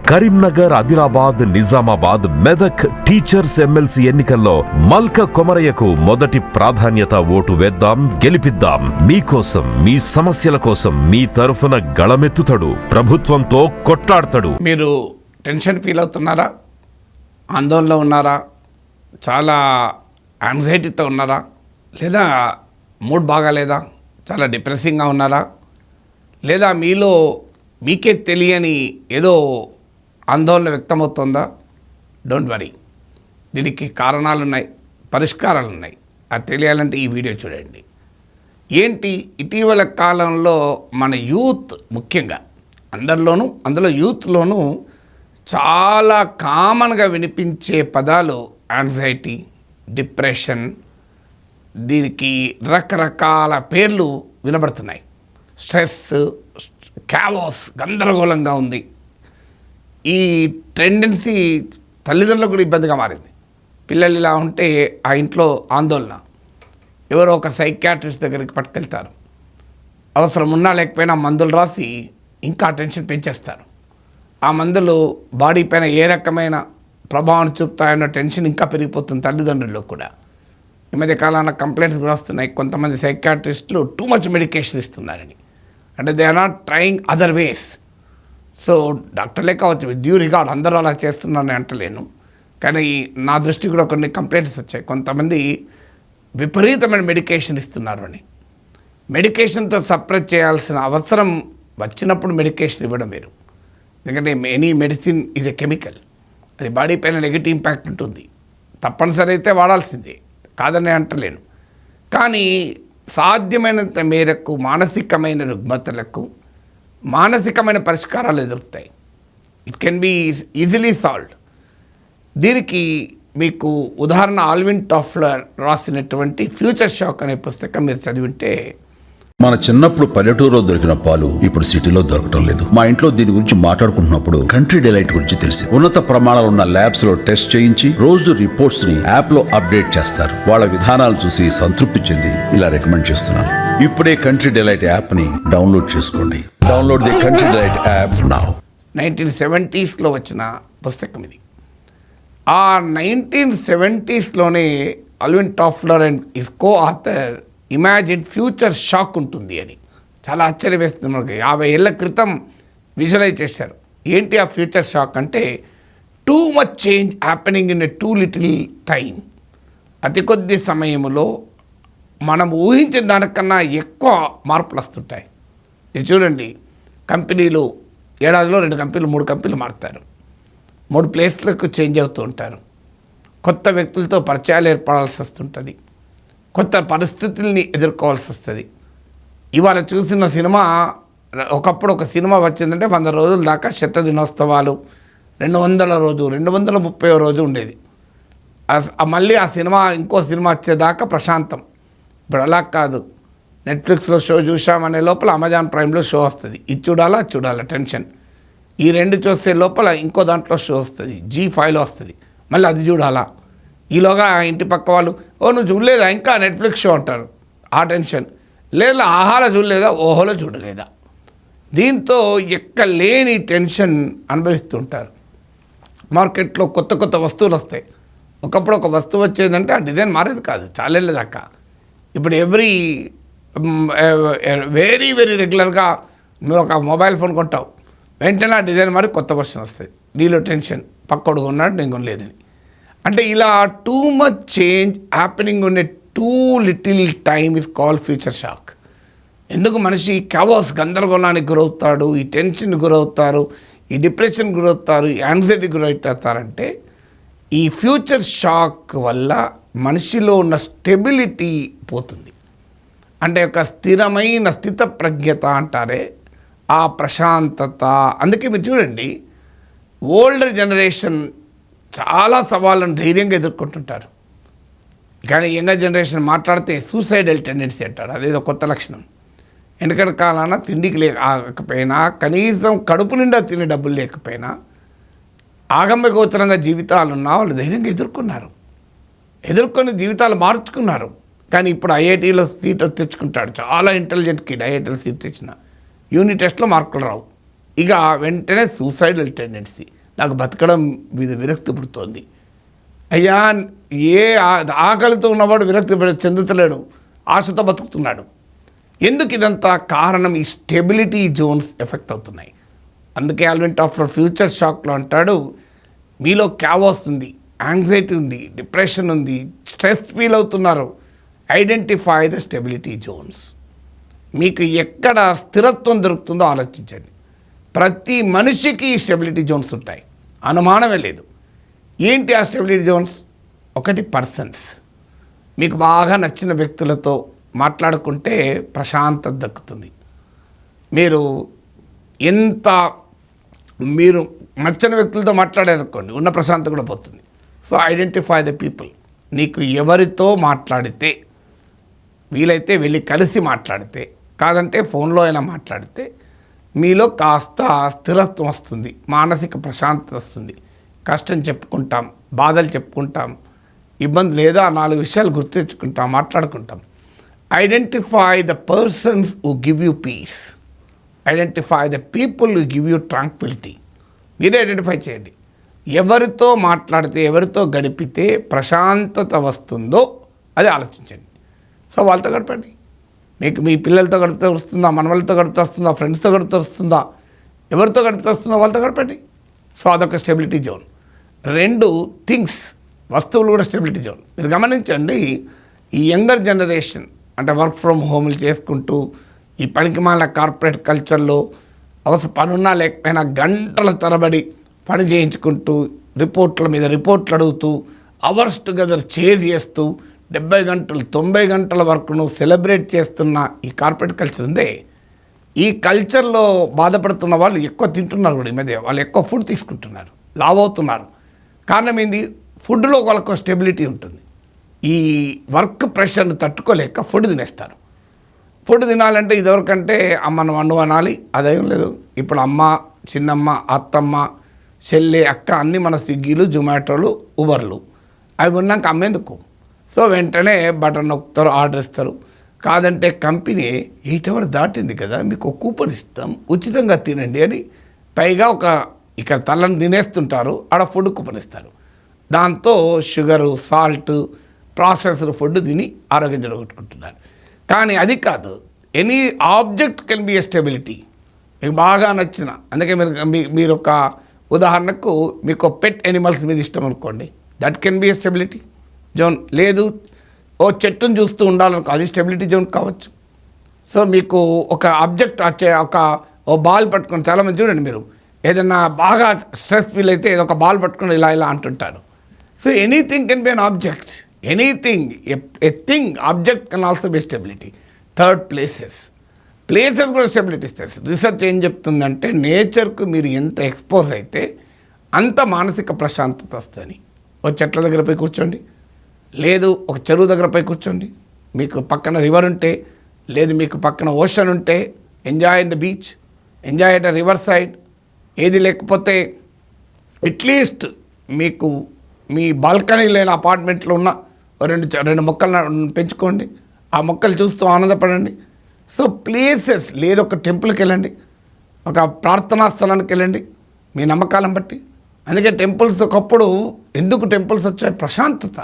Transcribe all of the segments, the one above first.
Karimnagar, Adilabad, Nizamabad, Medak teachers MLC ఎన్నికల్లో మల్క కొమరయ్యకు మొదటి ప్రాధాన్యత. ఓటు వేద్దాం, గెలిపిద్దాం. మీకోసం, మీ సమస్యల కోసం మీ తరఫున గళమెత్తుతాడు, ప్రభుత్వంతో కొట్లాడతాడు. మీరు టెన్షన్ ఫీల్ అవుతున్నారా? ఆందోళనలో ఉన్నారా? చాలా యాంగ్జైటీతో ఉన్నారా? లేదా మూడ్ బాగాలేదా? చాలా డిప్రెసింగ్గా ఉన్నారా? లేదా మీలో మీకే తెలియని ఏదో ఆందోళన వ్యక్తమవుతుందా? డోంట్ వరీ, దీనికి కారణాలు ఉన్నాయి, పరిష్కారాలు ఉన్నాయి. అది తెలియాలంటే ఈ వీడియో చూడండి. ఏంటి, ఇటీవల కాలంలో మన యూత్, ముఖ్యంగా అందులో యూత్లోనూ చాలా కామన్గా వినిపించే పదాలు యాంగ్జైటీ, డిప్రెషన్, దీనికి రకరకాల పేర్లు వినబడుతున్నాయి. స్ట్రెస్, క్యావోస్, గందరగోళంగా ఉంది. ఈ టెండెన్సీ తల్లిదండ్రులకు కూడా ఇబ్బందిగా మారింది. పిల్లలు ఇలా ఉంటే ఆ ఇంట్లో ఆందోళన, ఎవరో ఒక సైకియాట్రిస్ట్ దగ్గరికి పట్టుకెళ్తారు. అవసరం ఉన్నా లేకపోయినా మందులు రాసి ఇంకా టెన్షన్ పెంచేస్తారు. ఆ మందులు బాడీ పైన ఏ రకమైన ప్రభావం చూపుతాయన్న టెన్షన్ ఇంకా పెరిగిపోతుంది తల్లిదండ్రుల్లో కూడా. ఈ మధ్య కాలాన కంప్లైంట్స్ కూడా వస్తున్నాయి, కొంతమంది సైకియాట్రిస్టులు టూ మచ్ మెడికేషన్ ఇస్తున్నారని. అంటే they are not trying other ways. So డాక్టర్లే కావచ్చు, విత్ డ్యూ రిగార్డ్, అందరూ అలా చేస్తున్నారని అంటలేను, కానీ నా దృష్టి కూడా కొన్ని కంప్లైంట్స్ వచ్చాయి. కొంతమంది విపరీతమైన మెడికేషన్ ఇస్తున్నారు అని. మెడికేషన్తో సప్రెస్ చేయాల్సిన అవసరం వచ్చినప్పుడు మెడికేషన్ ఇవ్వడం వేరు. ఎందుకంటే any medicine is a chemical, అది బాడీ పైన నెగిటివ్ ఇంపాక్ట్ ఉంటుంది. తప్పనిసరి అయితే వాడాల్సిందే, కాదని అంటలేను. కానీ సాధ్యమైనంత మేరకు మానసికమైన రుగ్మతలకు మానసికమైన పరిష్కారాలు ఎదురుతాయి. It can be easily solved. దీనికి మీకు ఉదాహరణ ఆల్విన్ టాఫ్లర్ రాసినటువంటి ఫ్యూచర్ షాక్ అనే పుస్తకం మీరు చదివింటే, మన చిన్నప్పుడు పల్లెటూరులో దొరికిన పాలు ఇప్పుడు సిటీలో దొరకటం లేదు. మా ఇంట్లో దీని గురించి మాట్లాడుకుంటున్నప్పుడు కంట్రీ డిలైట్ గురించి తెలిసి, ఉన్నత ప్రమాణాలు ఉన్న ల్యాబ్స్ లో టెస్ట్ చేయించి రోజు రిపోర్ట్స్ ని యాప్ లో అప్డేట్ చేస్తారు. వాళ్ళ విధానాలు చూసి సంతృప్తి చెంది ఇలా రికమెండ్ చేస్తున్నాను. ఇప్పుడే కంట్రీ డిలైట్ యాప్ ని డౌన్లోడ్ చేసుకోండి. Download the Country Delight app now. 1970s వచ్చిన పుస్తకం ఇది. ఆ 1970sలోనే Alvin Toffler and his co author imagine Future Shock ఉంటుంది అని. చాలా ఆశ్చర్యం వేస్తుంది. మనకి 50 ఏళ్ల క్రితం విజువలైజ్ చేశారు. ఏంటి ఆ ఫ్యూచర్ షాక్ అంటే, too much change happening in a two little time. అతి కొద్ది సమయంలో మనం ఊహించిన దానికన్నా ఎక్కువ మార్పులు వస్తుంటాయి. ఇది చూడండి, కంపెనీలు ఏడాదిలో 2 కంపెనీలు 3 కంపెనీలు మారుతారు. 3 ప్లేస్లకు చేంజ్ అవుతూ ఉంటారు. కొత్త వ్యక్తులతో పరిచయాలు ఏర్పడాల్సి వస్తుంటుంది. కొత్త పరిస్థితుల్ని ఎదుర్కోవాల్సి వస్తుంది. ఇవాళ చూసిన సినిమా, ఒకప్పుడు ఒక సినిమా వచ్చిందంటే 100 రోజుల దాకా శత దినోత్సవాలు, 200 రోజు, 230 రోజు ఉండేది. మళ్ళీ ఆ సినిమా ఇంకో సినిమా వచ్చేదాకా ప్రశాంతం. ఇప్పుడు అలా కాదు. నెట్ఫ్లిక్స్లో షో చూసామనే లోపల అమెజాన్ ప్రైమ్లో షో వస్తుంది. ఇది చూడాలా టెన్షన్. ఈ 2 చూసే లోపల ఇంకో దాంట్లో షో వస్తుంది, G5లో వస్తుంది, మళ్ళీ అది చూడాలా. ఈలోగా ఇంటి పక్క వాళ్ళు, ఓ నువ్వు చూడలేదా ఇంకా నెట్ఫ్లిక్స్ షో అంటారు, ఆ టెన్షన్. లేదా ఆహాలో చూడలేదా, ఓహోలో చూడలేదా. దీంతో ఎక్కలేని టెన్షన్ అనుభవిస్తుంటారు. మార్కెట్లో కొత్త కొత్త వస్తువులు వస్తాయి. ఒకప్పుడు ఒక వస్తువు వచ్చేదంటే ఆ డిజైన్ మారేది కాదు చాలా దాకా. ఇప్పుడు వెరీ రెగ్యులర్గా నువ్వు ఒక మొబైల్ ఫోన్ కొంటావు, వెంటనే ఆ డిజైన్ మారి కొత్త వర్షన్ వస్తుంది. నీలో టెన్షన్, పక్కోడు కొన్నాడు నేను కొనలేదని. అంటే ఇలా టూ మచ్ చేంజ్ హ్యాపెనింగ్ ఉండే two little time is called future shock. ఎందుకు మనిషి క్యావోస్, గందరగోళానికి గురవుతాడు, ఈ టెన్షన్ గురవుతారు, ఈ డిప్రెషన్ గురవుతారు, ఈ యాంగ్జైటీ గురవుతారంటే ఈ ఫ్యూచర్ షాక్ వల్ల మనిషిలో ఉన్న స్టెబిలిటీ పోతుంది. అంటే ఒక స్థిరమైన స్థితప్రజ్ఞత అంటారే, ఆ ప్రశాంతత. అందుకే మీరు చూడండి, ఓల్డర్ జనరేషన్ చాలా సవాళ్ళను ధైర్యంగా ఎదుర్కొంటుంటారు. కానీ యంగర్ జనరేషన్ మాట్లాడితే సూసైడల్ టెండెన్సీ అంటారు. అదేదో కొత్త లక్షణం. ఎందుకంటే కాలాన తిండికి లేకపోయినా, కనీసం కడుపు నిండా తినే డబ్బులు లేకపోయినా, ఆగమ్యగోచరంగా జీవితాలున్నా వాళ్ళు ధైర్యంగా ఎదుర్కొని జీవితాలు మార్చుకున్నారు. కానీ ఇప్పుడు ఐఐటీలో సీట్ తెచ్చుకుంటాడు, చాలా ఇంటెలిజెంట్ కిడ్. ఐఐటీలో సీట్ తెచ్చిన యూనిట్ టెస్ట్లో మార్కులు రావు, ఇక వెంటనే సూసైడల్ టెండెన్సీ, నాకు బతకడం మీద విరక్తి పుడుతోంది. అయ్యా, ఆకలితో ఉన్నవాడు విరక్తి చెందుతలేడు, ఆశతో బతుకుతున్నాడు. ఎందుకు ఇదంతా కారణం? ఈ స్టెబిలిటీ జోన్స్ ఎఫెక్ట్ అవుతున్నాయి. అందుకే ఆల్విన్ టాఫ్లర్ ఫ్యూచర్ షాక్లో అంటాడు, మీలో క్యావోస్ ఉంది, యాంగ్జైటీ ఉంది, డిప్రెషన్ ఉంది, స్ట్రెస్ ఫీల్ అవుతున్నారు. Identify the stability zones. మీకు ఎక్కడ స్థిరత్వం దొరుకుతుందో ఆలోచించండి. ప్రతి మనిషికి ఈ స్టెబిలిటీ జోన్స్ ఉంటాయి, అనుమానమే లేదు. ఏంటి ఆ స్టెబిలిటీ జోన్స్? ఒకటి, పర్సన్స్. మీకు బాగా నచ్చిన వ్యక్తులతో మాట్లాడుకుంటే ప్రశాంతత దక్కుతుంది. మీరు నచ్చని వ్యక్తులతో మాట్లాడారనుకోండి, ఉన్న ప్రశాంతత కూడా పోతుంది. So identify the people. నీకు ఎవరితో మాట్లాడితే వీలైతే వెళ్ళి కలిసి మాట్లాడితే, కాదంటే ఫోన్లో అయినా మాట్లాడితే మీలో కాస్త స్థిరత్వం వస్తుంది, మానసిక ప్రశాంతత వస్తుంది. కష్టం చెప్పుకుంటాం, బాధలు చెప్పుకుంటాం, ఇబ్బంది లేదా 4 విషయాలు గుర్తు తెచ్చుకుంటాం, మాట్లాడుకుంటాం. Identify the persons who give you peace. Identify the people who give you Tranquility. మీరే ఐడెంటిఫై చేయండి. ఎవరితో మాట్లాడితే, ఎవరితో గడిపితే ప్రశాంతత వస్తుందో అది ఆలోచించండి. సో వాళ్ళతో గడపండి. మీకు మీ పిల్లలతో గడిపితే వస్తుందా, మనవలతో గడిపితే వస్తుందా, ఫ్రెండ్స్తో గడిపితే వస్తుందా, ఎవరితో గడిపితే వస్తుందో వాళ్ళతో గడపండి. సో అదొక స్టెబిలిటీ జోన్. 2, థింగ్స్, వస్తువులు కూడా స్టెబిలిటీ జోన్. మీరు గమనించండి, ఈ యంగర్ జనరేషన్ అంటే వర్క్ ఫ్రమ్ హోమ్లు చేసుకుంటూ ఈ పనికిమాల కార్పొరేట్ కల్చర్లో పనున్నా లేకపోయినా గంటల తరబడి పని చేయించుకుంటూ రిపోర్ట్ల మీద రిపోర్ట్లు అడుగుతూ అవర్స్ టుగెదర్ చేస్తూ 70 గంటలు 90 గంటల వరకును సెలబ్రేట్ చేస్తున్న ఈ కార్పొరేట్ కల్చర్ ఉందే, ఈ కల్చర్లో బాధపడుతున్న వాళ్ళు ఎక్కువ తింటున్నారు కూడా. ఈ మధ్య వాళ్ళు ఎక్కువ ఫుడ్ తీసుకుంటున్నారు, లావ్ అవుతున్నారు. కారణం ఏంది? ఫుడ్లో వాళ్ళకు స్టెబిలిటీ ఉంటుంది. ఈ వర్క్ ప్రెషర్ని తట్టుకోలేక ఫుడ్ తినేస్తారు. ఫుడ్ తినాలంటే ఇదివరకంటే అమ్మను వండు అనాలి, అదేం లేదు. ఇప్పుడు అమ్మ, చిన్నమ్మ, అత్తమ్మ, చెల్లి, అక్క అన్నీ మన స్విగ్గీలు, జొమాటోలు, ఉబర్లు అవి ఉన్నాక అమ్మేందుకు. సో వెంటనే బటన్ నొక్కుతారు, ఆర్డర్ ఇస్తారు. కాదంటే కంపెనీ 8 hours దాటింది కదా, మీకు ఒక కూపన్ ఇస్తాం, ఉచితంగా తినండి అని పైగా ఇక్కడ తల్లని తినేస్తుంటారు, ఆడ ఫుడ్ కూపన్ ఇస్తారు. దాంతో షుగరు, సాల్ట్, ప్రాసెస్డ్ ఫుడ్ తిని ఆరోగ్యం జరగొట్టుకుంటున్నారు. కానీ అది కాదు, any object can be a stability. మీకు బాగా నచ్చిన, అందుకే మీరు ఒక ఉదాహరణకు మీకు పెట్ ఎనిమల్స్ మీద ఇష్టం అనుకోండి, that can be a stability zone. లేదు, ఓ చెట్టును చూస్తూ ఉండాలనుకో, అది స్టెబిలిటీ జోన్ కావచ్చు. సో మీకు ఒక ఆబ్జెక్ట్ ఓ బాల్ పట్టుకొని, చాలామంది చూడండి, మీరు ఏదైనా బాగా స్ట్రెస్ ఫీల్ అయితే ఏదో ఒక బాల్ పట్టుకొని ఇలా అంటుంటారు. So anything can be an object, anything, a thing, object can also be stability. 3rd, places కూడా స్టెబిలిటీ ఇస్తాయి. రీసెర్చ్ ఏం చెప్తుందంటే, నేచర్కు మీరు ఎంత ఎక్స్పోజ్ అయితే అంత మానసిక ప్రశాంతత వస్తుంది. ఒక చెట్ల దగ్గర పోయి కూర్చోండి, లేదు ఒక చెరువు దగ్గర పోయి కూర్చోండి, మీకు పక్కన రివర్ ఉంటే, లేదు మీకు పక్కన ఓషన్ ఉంటే, enjoy in the beach, enjoy at the river side. ఏది లేకపోతే అట్లీస్ట్ మీకు మీ బాల్కనీ లేని అపార్ట్మెంట్లో ఉన్న 2 మొక్కలు పెంచుకోండి, ఆ మొక్కలు చూస్తూ ఆనందపడండి. సో ప్లేసెస్, లేదు ఒక టెంపుల్కి వెళ్ళండి, ఒక ప్రార్థనా స్థలానికి వెళ్ళండి మీ నమ్మకాలను బట్టి. అందుకే టెంపుల్స్ ఒకప్పుడు ఎందుకు టెంపుల్స్ వచ్చాయి? ప్రశాంతత.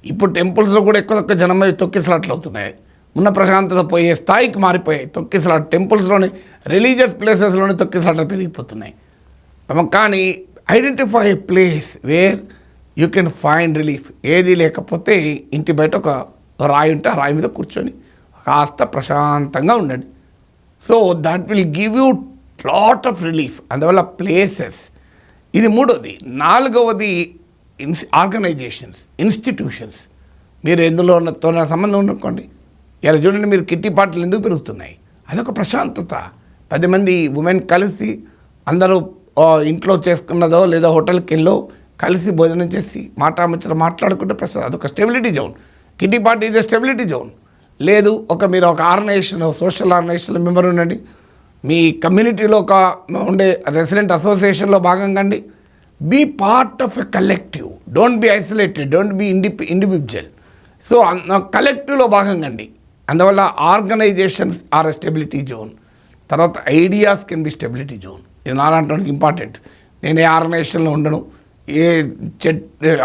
ఇప్పుడు టెంపుల్స్లో కూడా ఎక్కువ జనం తొక్కిసలాట్లు అవుతున్నాయి, ఉన్న ప్రశాంతత పోయే స్థాయికి మారిపోయాయి. తొక్కిసలాట టెంపుల్స్లోని, రిలీజియస్ ప్లేసెస్లోని తొక్కిసలాటలు పెరిగిపోతున్నాయి. కానీ identify A place where you can find relief. ఏది లేకపోతే ఇంటి బయట ఒక రాయి ఉంటే ఆ రాయి మీద కూర్చొని కాస్త ప్రశాంతంగా ఉండండి. So that will give you lot of relief. అందువల్ల ప్లేసెస్. ఇది 3వది. 4వది ఆర్గనైజేషన్స్, ఇన్స్టిట్యూషన్స్. మీరు ఎందులోతో సంబంధం ఉండకండి. ఇలా చూడండి, మీరు కిట్టి పార్టీలు ఎందుకు పెరుగుతున్నాయి? అదొక ప్రశాంతత. 10 మంది ఉమెన్ కలిసి అందరూ ఇంట్లో చేసుకున్నదో లేదా హోటల్కి వెళ్ళో కలిసి భోజనం చేసి మాట్లాడుకుంటే ప్రశాంతత, అదొక స్టెబిలిటీ జోన్. కిట్టి పార్టీ ఇది స్టెబిలిటీ జోన్. లేదు మీరు ఒక ఆర్గనైజేషన్, సోషల్ ఆర్గనైజేషన్ మెంబర్ ఉండండి, మీ కమ్యూనిటీలో ఉండే రెసిడెంట్ అసోసియేషన్లో భాగంగా అండి. Be part of a collective, don't be isolated, don't be individual. So కలెక్టివ్లో భాగంగా అండి. అందువల్ల organisations are a stability zone. తర్వాత ideas can be stability zone. ఇది నాలాంటి ఇంపార్టెంట్. నేను ఏ ఆర్గనైజేషన్లో ఉండను, ఏ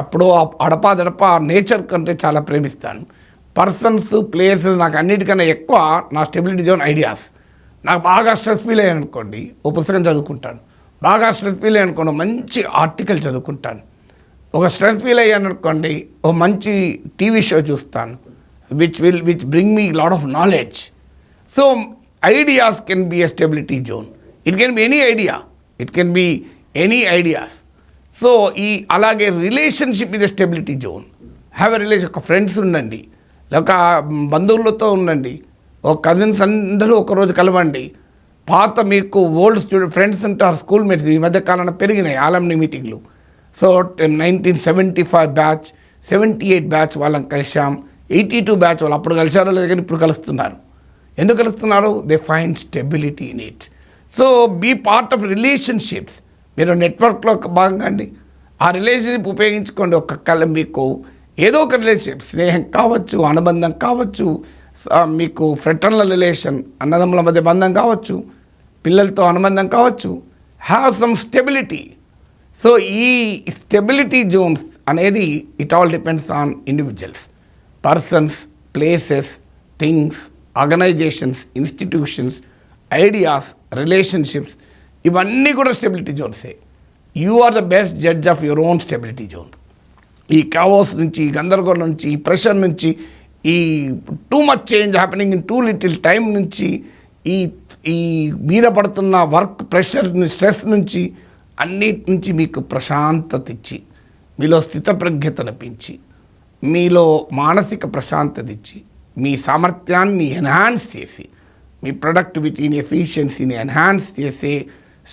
అప్పుడో అడపా నేచర్ కంటే చాలా ప్రేమిస్తాను. పర్సన్స్, ప్లేసెస్ నాకు అన్నిటికన్నా ఎక్కువ నా స్టెబిలిటీ జోన్ ఐడియాస్. నాకు బాగా స్ట్రెస్ ఫీల్ అయ్యాను అనుకోండి, ఓ పుస్తకం చదువుకుంటాను. బాగా స్ట్రెస్ ఫీల్ అయ్యాను అనుకోండి, మంచి ఆర్టికల్ చదువుకుంటాను. ఒక స్ట్రెస్ ఫీల్ అయ్యాను అనుకోండి, ఓ మంచి టీవీ షో చూస్తాను, which bring me lot of knowledge. So ideas can B a stability zone. It can be any idea, it can be any ideas. So అలాగే రిలేషన్షిప్ ఇది stability zone. Have a relation. ఒక friends ఉండండి, లేక బంధువులతో ఉండండి, ఒక cousins అందరూ ఒకరోజు కలవండి. పాత మీకు ఓల్డ్ స్టూడెంట్ ఫ్రెండ్స్ ఉంటారు, స్కూల్ మేట్స్. ఈ మధ్య కాలంలో పెరిగినాయి ఆలమ్ని మీటింగ్లు. సో 1975 బ్యాచ్, 78 బ్యాచ్ వాళ్ళని కలిసాం, 82 బ్యాచ్ వాళ్ళు అప్పుడు కలిసారో లేదు కానీ ఇప్పుడు కలుస్తున్నారు. ఎందుకు కలుస్తున్నారు? They find stability in it. So be part of relationships. మీరు నెట్వర్క్లో భాగంగా అండి, ఆ రిలేషన్షిప్ ఉపయోగించుకోండి. మీకు ఏదో ఒక రిలేషన్షిప్, స్నేహం కావచ్చు, అనుబంధం కావచ్చు, మీకు ఫ్రెటర్నల్ రిలేషన్, అన్నదమ్ముల మధ్య బంధం కావచ్చు, పిల్లలతో అనుబంధం కావచ్చు. Have some stability. సో ఈ స్టెబిలిటీ జోన్స్ అనేది it all depends on individuals, persons, places, things, organisations, institutions, ideas, relationships. ఇవన్నీ కూడా స్టెబిలిటీ జోన్సే. You are the best judge of your own stability zone. ఈ కావోస్ నుంచి, ఈ గందరగోళం నుంచి, ఈ ప్రెషర్ నుంచి, ఈ too much change happening in two little time నుంచి, ఈ మీద పడుతున్న వర్క్ ప్రెషర్, స్ట్రెస్ నుంచి, అన్నిటి నుంచి మీకు ప్రశాంతత ఇచ్చి, మీలో స్థితప్రజ్ఞతను పెంచి, మీలో మానసిక ప్రశాంతత ఇచ్చి, మీ సామర్థ్యాన్ని ఎన్హాన్స్ చేసి, మీ ప్రొడక్టివిటీని, ఎఫిషియన్సీని ఎన్హాన్స్ చేసే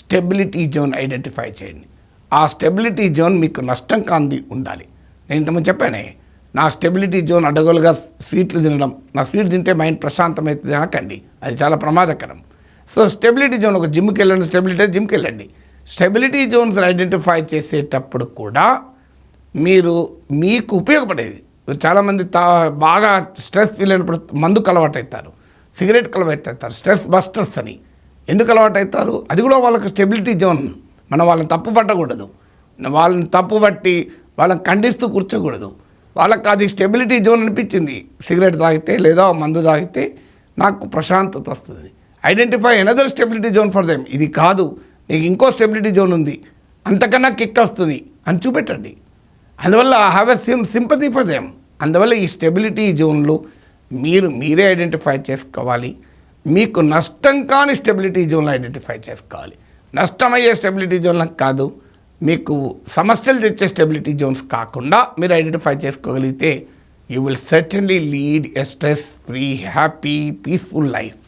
స్టెబిలిటీ జోన్ ఐడెంటిఫై చేయండి. ఆ స్టెబిలిటీ జోన్ మీకు నష్టం కాంది ఉండాలి. నేను ఇంతకుముందు చెప్పానే, నా స్టెబిలిటీ జోన్ అడ్డగోలుగా స్వీట్లు తినడం, నా స్వీట్ తింటే మైండ్ ప్రశాంతమైతుంది అనకండి, అది చాలా ప్రమాదకరం. సో స్టెబిలిటీ జోన్, ఒక జిమ్కి వెళ్ళండి, జిమ్కి వెళ్ళండి. స్టెబిలిటీ జోన్స్ ఐడెంటిఫై చేసేటప్పుడు కూడా మీకు ఉపయోగపడేది. చాలామంది బాగా స్ట్రెస్ ఫీల్ అయినప్పుడు మందుకు అలవాటు అవుతారు, సిగరెట్కి అలవాటు అవుతారు, స్ట్రెస్ బస్టర్స్ అని. ఎందుకు అలవాటు అవుతారు? అది కూడా వాళ్ళకి స్టెబిలిటీ జోన్. మనం వాళ్ళని తప్పు పట్టకూడదు, వాళ్ళని తప్పు పట్టి వాళ్ళని ఖండిస్తూ కూర్చోకూడదు. వాళ్ళకి అది స్టెబిలిటీ జోన్ అనిపించింది. సిగరెట్ తాగితే లేదా మందు తాగితే నాకు ప్రశాంతత వస్తుంది. Identify another stability zone for them. ఇది కాదు, నీకు ఇంకో స్టెబిలిటీ జోన్ ఉంది, అంతకన్నా కిక్ వస్తుంది అని చూపెట్టండి. అందువల్ల have a sympathy for them. అందువల్ల ఈ స్టెబిలిటీ జోన్లు మీరే ఐడెంటిఫై చేసుకోవాలి. మీకు నష్టం కాని స్టెబిలిటీ జోన్లు ఐడెంటిఫై చేసుకోవాలి. నష్టమయ్యే స్టెబిలిటీ జోన్లకు కాదు, మీకు సమస్యలు తెచ్చే స్టెబిలిటీ జోన్స్ కాకుండా మీరు ఐడెంటిఫై చేసుకోగలిగితే you will certainly lead a stress free, happy, peaceful life.